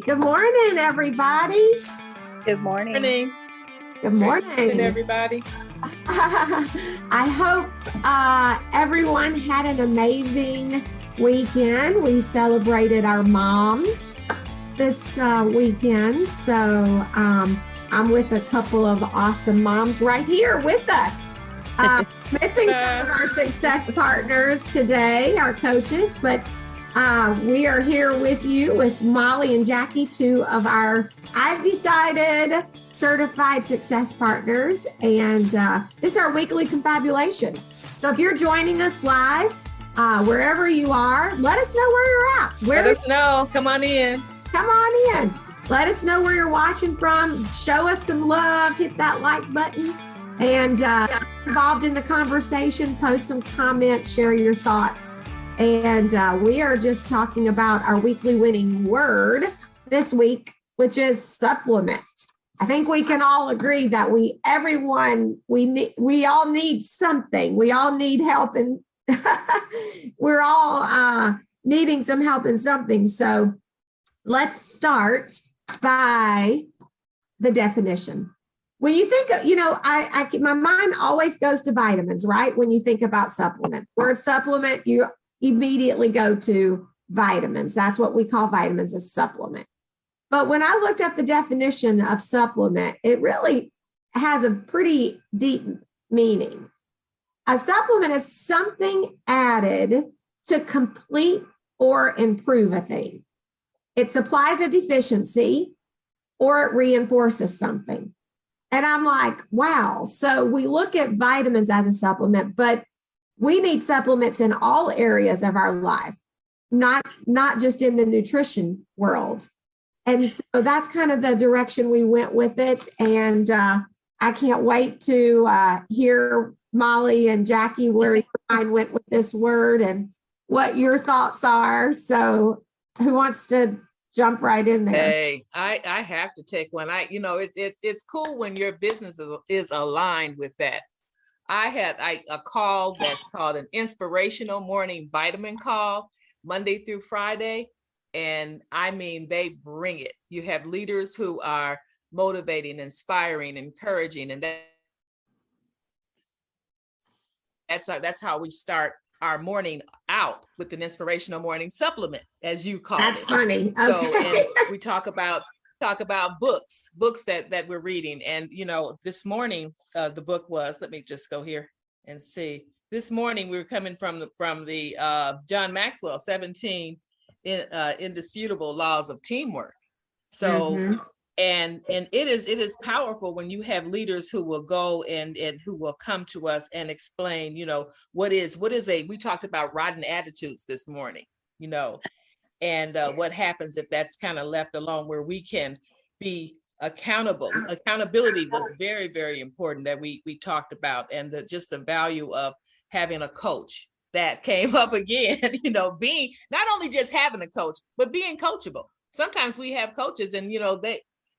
Good morning, everybody. Good morning. Good morning, everybody. I hope everyone had an amazing weekend. We celebrated our moms this weekend. So I'm with a couple of awesome moms right here with us. Missing some of our success partners today, our coaches, but we are here with you with Molly and Jackie, two of our I've Decided Certified Success Partners, and this is our weekly confabulation. So if you're joining us live, wherever you are, let us know where you're at. Let us know. Come on in. Come on in. Let us know where you're watching from. Show us some love. Hit that like button. And involved in the conversation, post some comments, share your thoughts. And we are just talking about our weekly winning word this week, which is supplement. I think we can all agree that we all need something. We all need help, and we're all needing some help in something. So let's start by the definition. When you think, my mind always goes to vitamins, right? When you think about supplement, word supplement, you immediately go to vitamins. That's what we call vitamins, a supplement. But when I looked up the definition of supplement, it really has a pretty deep meaning. A supplement is something added to complete or improve a thing. It supplies a deficiency or it reinforces something. And I'm like, wow. So we look at vitamins as a supplement, but we need supplements in all areas of our life, not just in the nutrition world. And so that's kind of the direction we went with it. And I can't wait to hear Molly and Jackie where your mind went with this word and what your thoughts are. So who wants to jump right in there? Hey, I have to take one. It's cool when your business is aligned with that. I had a call that's called an Inspirational Morning Vitamin Call, Monday through Friday. And I mean, they bring it. You have leaders who are motivating, inspiring, encouraging. And that's how we start our morning out, with an inspirational morning supplement, as you call it. That's funny. Okay. So and we talk about books that we're reading. And, this morning, the book was, let me just go here and see. This morning, we were coming from the John Maxwell, 17 indisputable laws of teamwork. So, and it is powerful when you have leaders who will go and who will come to us and explain, we talked about rotten attitudes this morning, and what happens if that's kind of left alone, where we can be accountable. Accountability was very, very important that we talked about, and just the value of having a coach. That came up again, being not only just having a coach, but being coachable. Sometimes we have coaches and,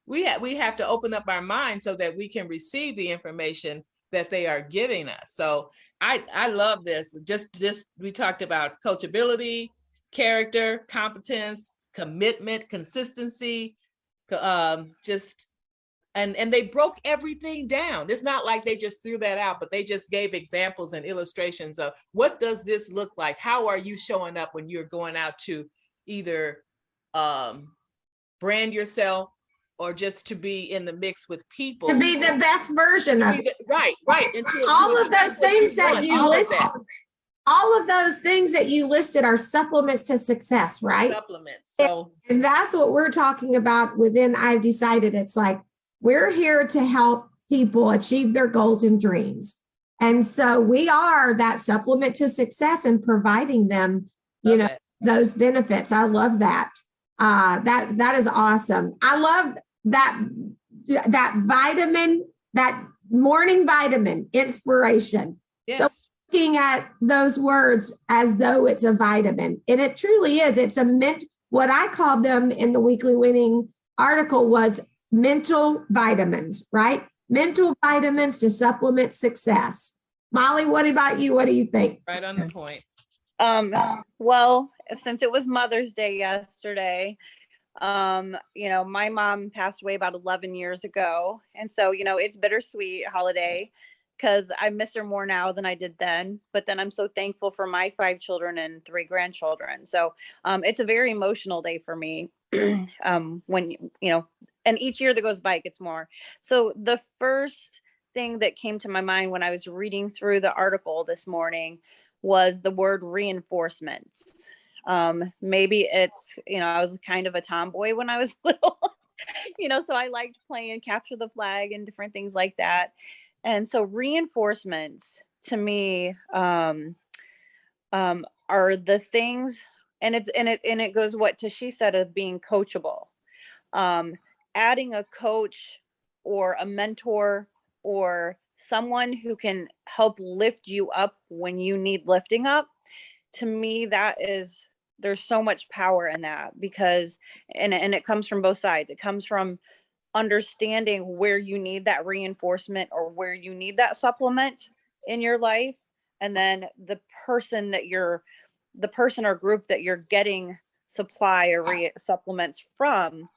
we have to open up our minds so that we can receive the information that they are giving us. So I love this. Just we talked about coachability, character, competence, commitment, consistency, and they broke everything down. It's not like they just threw that out, but they just gave examples and illustrations of what does this look like? How are you showing up when you're going out to either brand yourself or just to be in the mix with people? To be the best version of it. Right. All of those things that you listed. All of those things that you listed are supplements to success, right? Supplements. So, and that's what we're talking about within I've Decided. It's like, we're here to help people achieve their goals and dreams. And so we are that supplement to success and providing them, those benefits. I love that. That is awesome. I love that vitamin, that morning vitamin inspiration. Yes. So looking at those words as though it's a vitamin, and it truly is. It's what I called them in the weekly winning article was mental vitamins, right? Mental vitamins to supplement success. Molly, what about you? What do you think? Right on the point. Well, since it was Mother's Day yesterday, My mom passed away about 11 years ago. And so, it's bittersweet holiday because I miss her more now than I did then. But then I'm so thankful for my 5 children and 3 grandchildren. So it's a very emotional day for me. When, and each year that goes by, it gets more. So the first thing that came to my mind when I was reading through the article this morning was the word reinforcements. Maybe it's, I was kind of a tomboy when I was little, so I liked playing capture the flag and different things like that. And so reinforcements to me are the things, and it goes what Tashi said of being coachable. Adding a coach or a mentor or someone who can help lift you up when you need lifting up. To me, there's so much power in that, because, and it comes from both sides. It comes from understanding where you need that reinforcement or where you need that supplement in your life. And then the person or group that you're getting supply or supplements from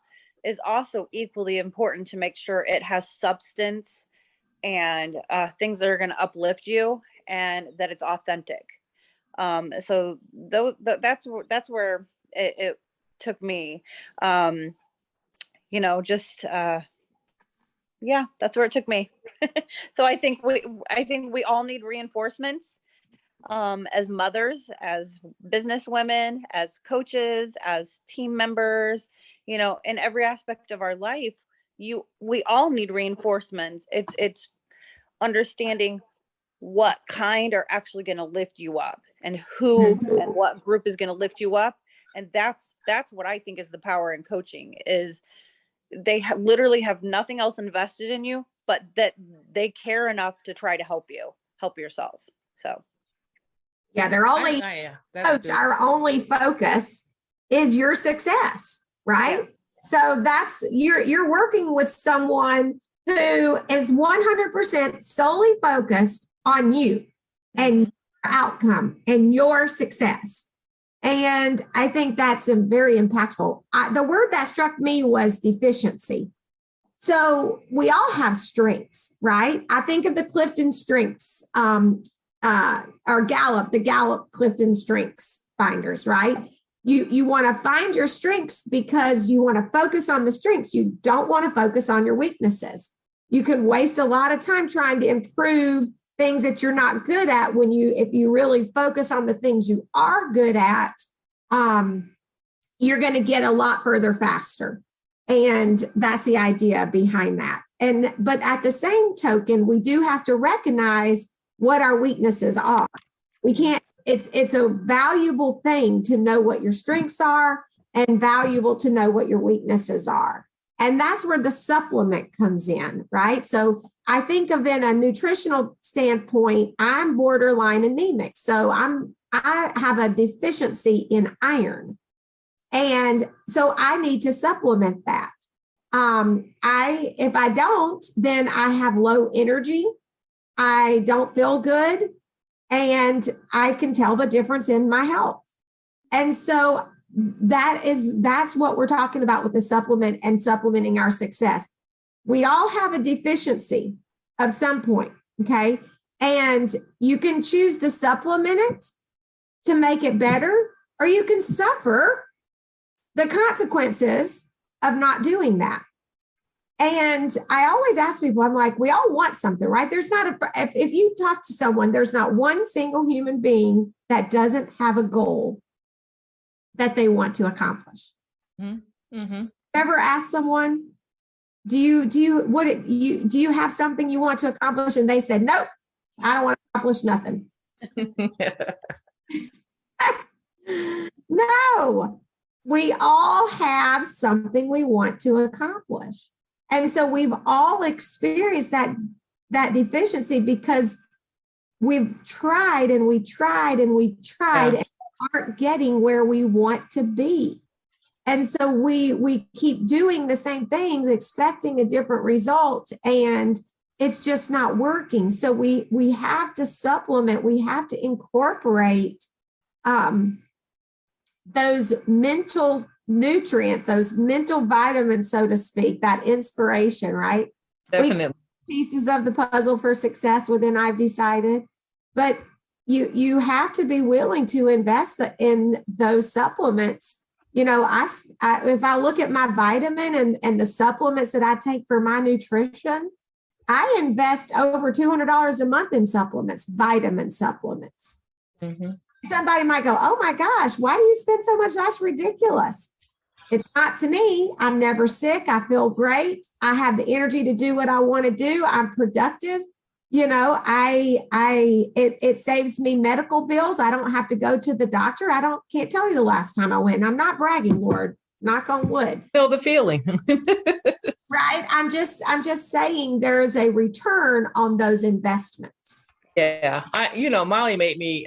is also equally important to make sure it has substance and things that are going to uplift you and that it's authentic. So that's where it took me. That's where it took me. So I think we all need reinforcements, as mothers, as business women, as coaches, as team members, in every aspect of our life, we all need reinforcements. It's understanding what kind are actually going to lift you up and who and what group is going to lift you up. And that's what I think is the power in coaching, is they literally have nothing else invested in you, but that they care enough to try to help yourself. So yeah, they're only coach, our only focus is your success, right? Yeah. So that's you're working with someone who is 100% solely focused on you and your outcome and your success. And I think that's very impactful. The word that struck me was deficiency. So we all have strengths, right? I think of the Clifton strengths, or the Gallup Clifton strengths finders, right? You want to find your strengths because you want to focus on the strengths. You don't want to focus on your weaknesses. You can waste a lot of time trying to improve things that you're not good at if you really focus on the things you are good at, you're going to get a lot further faster. And that's the idea behind that. But at the same token, we do have to recognize what our weaknesses are. We can't, it's a valuable thing to know what your strengths are and valuable to know what your weaknesses are. And that's where the supplement comes in, right? So I think of in a nutritional standpoint, I'm borderline anemic. So I have a deficiency in iron. And so I need to supplement that. If I don't, then I have low energy. I don't feel good. And I can tell the difference in my health. And so that's what we're talking about with the supplement and supplementing our success. We all have a deficiency of some point, okay? And you can choose to supplement it to make it better, or you can suffer the consequences of not doing that. And I always ask people, I'm like, we all want something, right? There's not if you talk to someone, there's not one single human being that doesn't have a goal that they want to accomplish. Mm-hmm. Ever ask someone, do you have something you want to accomplish? And they said, nope, I don't want to accomplish nothing. No, we all have something we want to accomplish. And so we've all experienced that deficiency because we've tried and we tried and we tried and aren't getting where we want to be. And so we keep doing the same things, expecting a different result, and it's just not working. So we have to supplement, we have to incorporate those mental nutrients, those mental vitamins, so to speak, that inspiration, right? Definitely. Pieces of the puzzle for success within I've Decided. But you have to be willing to invest in those supplements. You know, if I look at my vitamin and the supplements that I take for my nutrition, I invest over $200 a month in supplements, vitamin supplements. Mm-hmm. Somebody might go, oh my gosh, why do you spend so much? That's ridiculous. It's not to me. I'm never sick. I feel great. I have the energy to do what I want to do. I'm productive. You know, it saves me medical bills. I don't have to go to the doctor. Can't tell you the last time I went. And I'm not bragging, Lord, knock on wood. Feel the feeling. Right. I'm just saying there is a return on those investments. Yeah. Molly made me,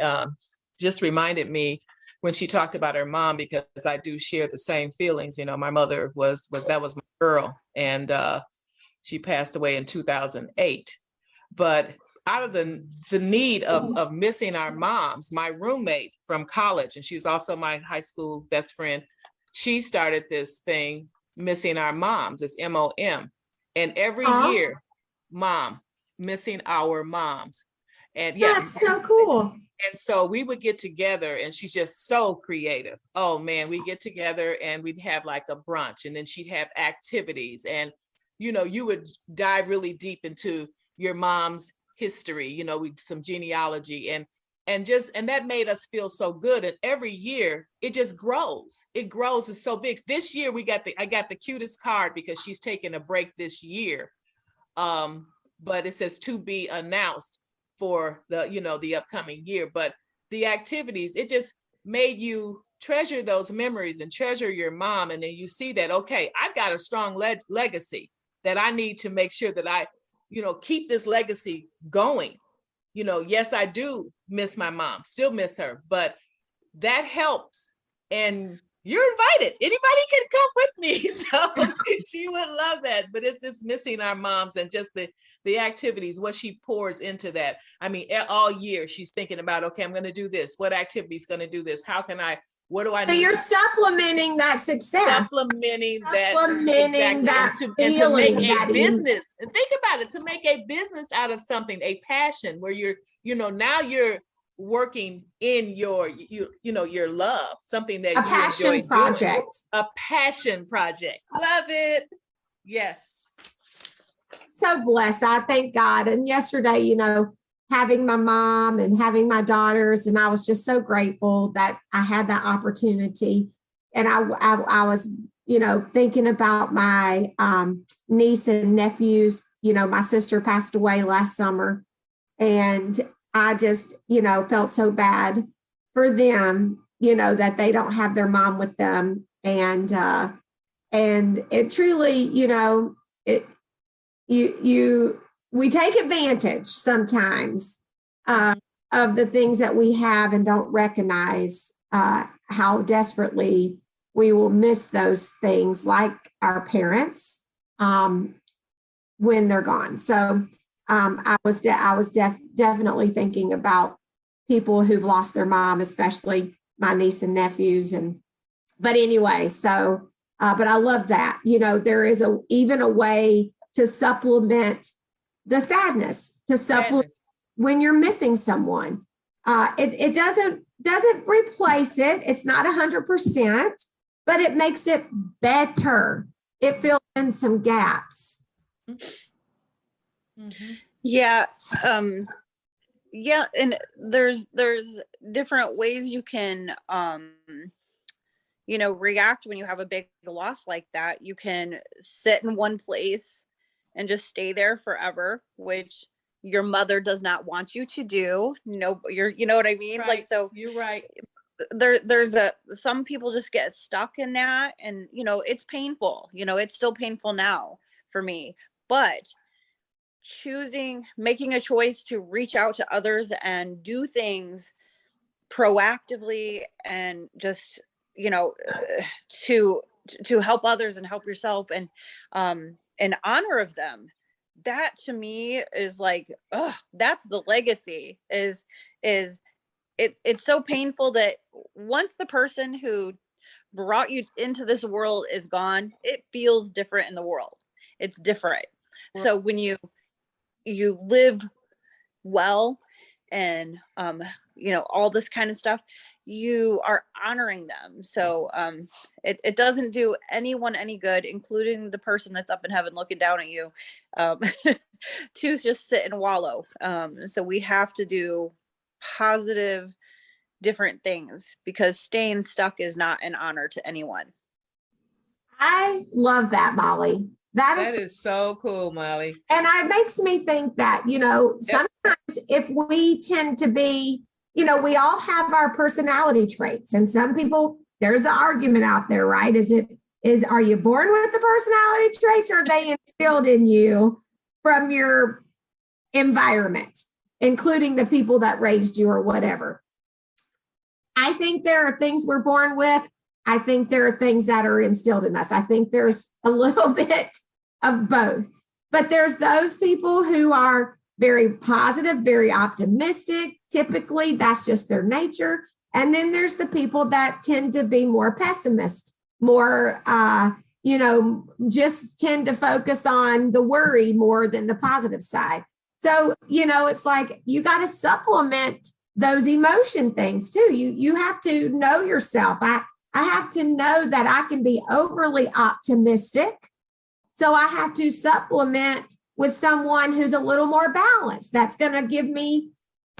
just reminded me when she talked about her mom, because I do share the same feelings. You know, my mother was my girl, and she passed away in 2008. But out of the need of missing our moms, my roommate from college, and she was also my high school best friend, she started this thing, Missing Our Moms. It's MOM. And every year, mom, missing our moms. And yeah, that's so cool. And so we would get together, and she's just so creative. Oh man, we get together and we'd have like a brunch, and then she'd have activities, and you would dive really deep into your mom's history, some genealogy, and that made us feel so good. And every year it just grows. It grows. It's so big. This year I got the cutest card because she's taking a break this year. But it says to be announced for the upcoming year. But the activities, it just made you treasure those memories and treasure your mom. And then you see that, okay, I've got a strong legacy that I need to make sure that I, keep this legacy going. Yes, I do miss my mom, still miss her, but that helps. And you're invited. Anybody can come with me. So she would love that. But it's just missing our moms and just the activities, what she pours into that. I mean, all year she's thinking about, okay, I'm going to do this. What activity is going to do this? How can what do I need? So you're supplementing that success. Supplementing that exactly. and to make a business. And think about it, to make a business out of something, a passion where you're, now you're working in your love, something that a passion project doing. A passion project. Love it. Yes. So blessed. I thank God. And yesterday, having my mom and having my daughters, and I was just so grateful that I had that opportunity. And I was thinking about my niece and nephews. My sister passed away last summer, and I just, felt so bad for them, that they don't have their mom with them. And it truly, we take advantage sometimes of the things that we have and don't recognize how desperately we will miss those things, like our parents when they're gone. So I was definitely thinking about people who've lost their mom, especially my niece and nephews. But anyway, so but I love that. There is even a way to supplement the sadness, to supplement when you're missing someone. It doesn't replace it. It's not 100%, but it makes it better. It fills in some gaps. Mm-hmm. Yeah. Yeah. And there's different ways you can, react when you have a big loss like that. You can sit in one place and just stay there forever, which your mother does not want you to do. No, you know what I mean? Right. Like, so you're right. There's some people just get stuck in that, and, it's painful, it's still painful now for me, but making a choice to reach out to others and do things proactively and just, to help others and help yourself and in honor of them. That to me is like, that's the legacy. It's so painful that once the person who brought you into this world is gone, it feels different in the world. It's different. So when you live well and, all this kind of stuff, you are honoring them. So it doesn't do anyone any good, including the person that's up in heaven looking down at you, to just sit and wallow. So we have to do positive, different things, because staying stuck is not an honor to anyone. I love that, Molly. That is so cool, Molly. And it makes me think that, sometimes if we tend to be, we all have our personality traits, and some people, there's the argument out there, right? Are you born with the personality traits, or are they instilled in you from your environment, including the people that raised you or whatever? I think there are things we're born with. I think there are things that are instilled in us. I think there's a little bit of both, but there's those people who are very positive, very optimistic. Typically, that's just their nature. And then there's the people that tend to be more pessimist, more, just tend to focus on the worry more than the positive side. So, it's like you got to supplement those emotion things too. You have to know yourself. I have to know that I can be overly optimistic. So I have to supplement with someone who's a little more balanced. That's going to give me,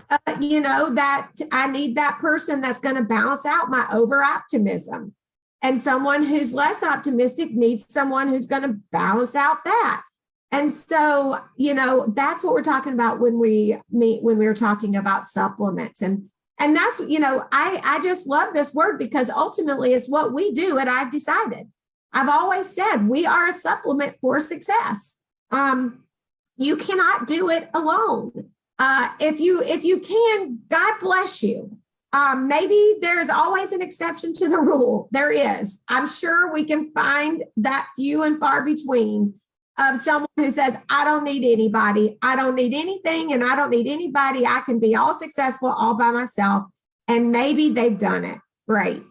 that I need that person that's going to balance out my over optimism. And someone who's less optimistic needs someone who's going to balance out that. And so, that's what we're talking about when we were talking about supplements. And that's, I just love this word, because ultimately it's what we do at I've Decided. I've always said we are a supplement for success. You cannot do it alone. If you can, God bless you. Maybe there's always an exception to the rule. There is. I'm sure we can find that few and far between of someone who says, I don't need anybody. I don't need anything, and I don't need anybody. I can be all successful all by myself. And maybe they've done it. Great.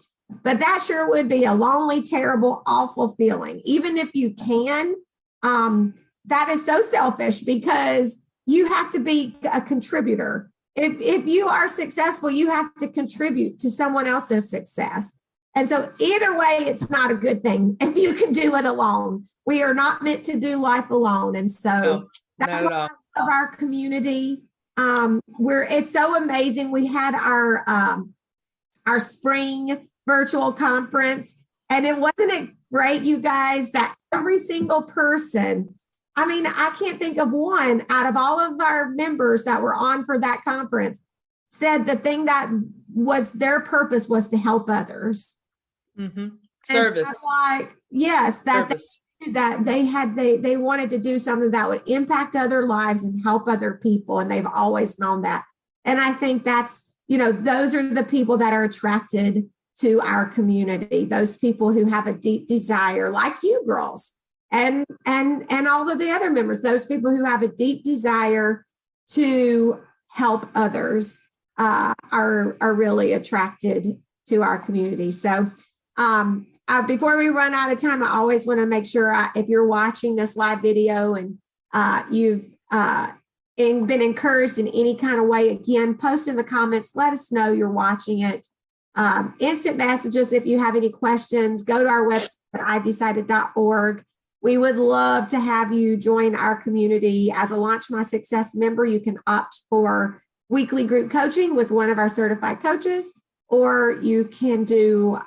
But that sure would be a lonely, terrible, awful feeling. Even if you can, that is so selfish, because you have to be a contributor. If you are successful, you have to contribute to someone else's success. And so either way, it's not a good thing if you can do it alone. We are not meant to do life alone. And so that's why I love our community. It's so amazing. We had our spring virtual conference, and wasn't it great, you guys, that every single person, I can't think of one out of all of our members that were on for that conference, said the thing that was their purpose was to help others. Mm-hmm. Service. Yes, that they wanted to do something that would impact other lives and help other people. And they've always known that. And I think that's, those are the people that are attracted to our community, those people who have a deep desire, like you girls, and all of the other members, those people who have a deep desire to help others are really attracted to our community. So before we run out of time, I always want to make sure if you're watching this live video and you've been encouraged in any kind of way, again, post in the comments, let us know you're watching it. Instant messages if you have any questions. Go to our website at idecided.org. We would love to have you join our community. As a Launch My Success member, you can opt for weekly group coaching with one of our certified coaches, or you can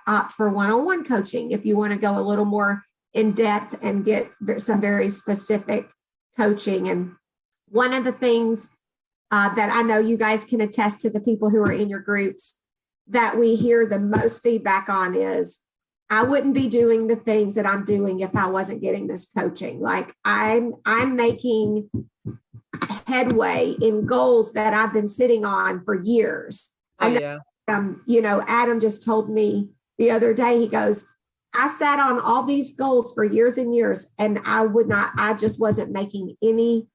opt for one-on-one coaching if you want to go a little more in depth and get some very specific coaching. And one of the things that I know you guys can attest to, the people who are in your groups, that we hear the most feedback on is, I wouldn't be doing the things that I'm doing if I wasn't getting this coaching. Like I'm making headway in goals that I've been sitting on for years. Adam just told me the other day, he goes, I sat on all these goals for years and years, and I just wasn't making any,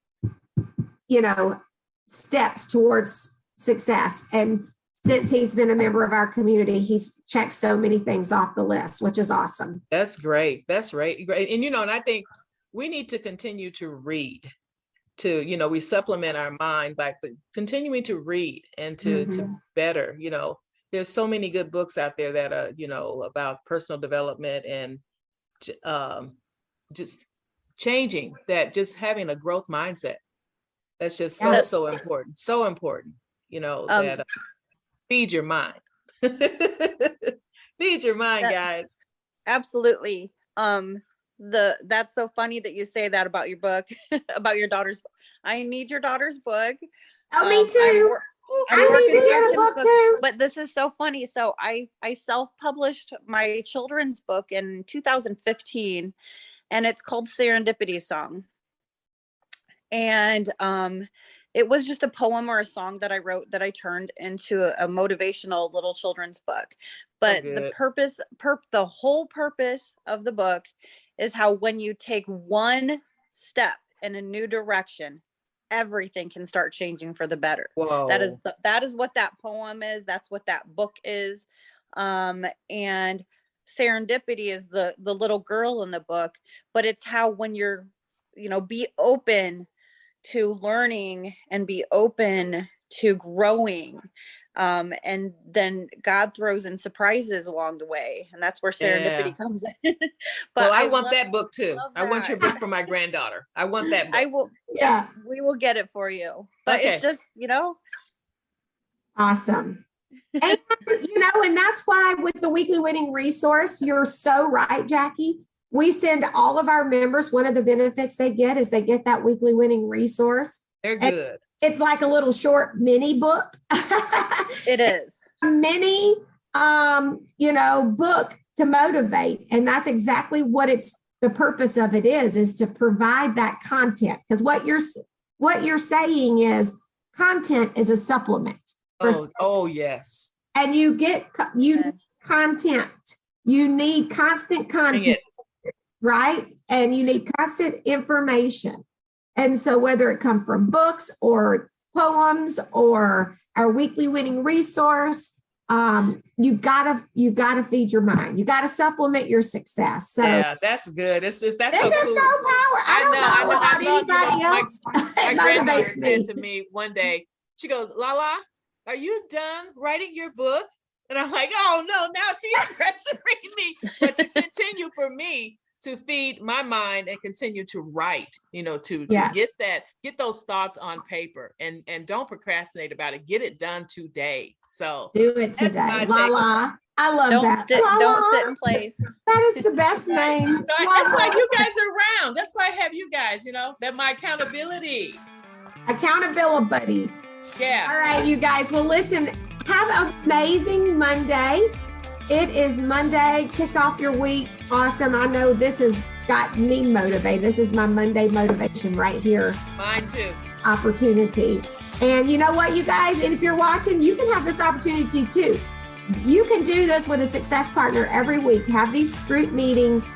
steps towards success. And since he's been a member of our community, he's checked so many things off the list, which is awesome. That's great. That's right. Great. And, and I think we need to continue to read, we supplement our mind by continuing to read and to better, there's so many good books out there that are, about personal development and just changing that, just having a growth mindset. That's just so important. So important, that feed your mind. Feed your mind, guys. Absolutely. That's so funny that you say that about your book, about your daughter's. I need your daughter's book. Oh, me too. I need to get a book too. But this is so funny. So I self-published my children's book in 2015, and it's called Serendipity Song. And it was just a poem or a song that I wrote that I turned into a motivational little children's book. But the whole purpose of the book is how when you take one step in a new direction, everything can start changing for the better. Whoa. That is what that poem is. That's what that book is. And serendipity is the little girl in the book, but it's how when you're, be open to learning and be open to growing. And then God throws in surprises along the way. And that's where serendipity comes in. But I want that book too. I want your book for my granddaughter. I want that book. I will. Yeah, we will get it for you. But it's just, Awesome. And, and that's why with the weekly winning resource, you're so right, Jackie. We send all of our members, one of the benefits they get is they get that weekly winning resource. They're good. It's like a little short mini book. It is. A mini, book to motivate. And that's exactly what the purpose of it is to provide that content. Because what you're saying is content is a supplement. Oh, yes. And you need content. You need constant content, right? And you need constant information. And so whether it come from books or poems or our weekly winning resource, you gotta feed your mind. You gotta supplement your success. So yeah, that's good. This is so cool. I don't know about anybody else. My granddaughter said to me one day, she goes, Lala, are you done writing your book? And I'm like, oh no, now she's pressuring me. But to continue for me to feed my mind and continue to write, to get those thoughts on paper and don't procrastinate about it. Get it done today. So do it today. Lala. I love that. Don't sit in place. That is the best name. So that's why you guys are around. That's why I have you guys, that my accountability buddies. Yeah. All right, you guys. Well, listen, have an amazing Monday. It is Monday. Kick off your week. Awesome. I know this has got me motivated. This is my Monday motivation right here. Mine too. Opportunity. And you know what, you guys? And if you're watching, you can have this opportunity too. You can do this with a success partner every week. Have these group meetings,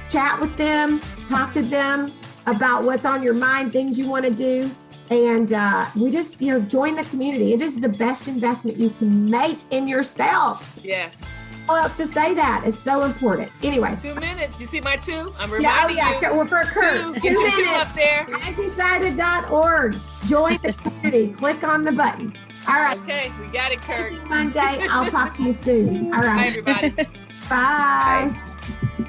chat with them, talk to them about what's on your mind, things you want to do. And we just, join the community. It is the best investment you can make in yourself. Yes. How else to say that? It's so important. Anyway. 2 minutes. You see my 2? I'm reminding you. Well, for Kurt, 2 minutes. Up there. Decided.org. Join the community. Click on the button. All right. Okay. We got it, Kurt. Monday. I'll talk to you soon. All right. Bye, everybody. Bye. Bye.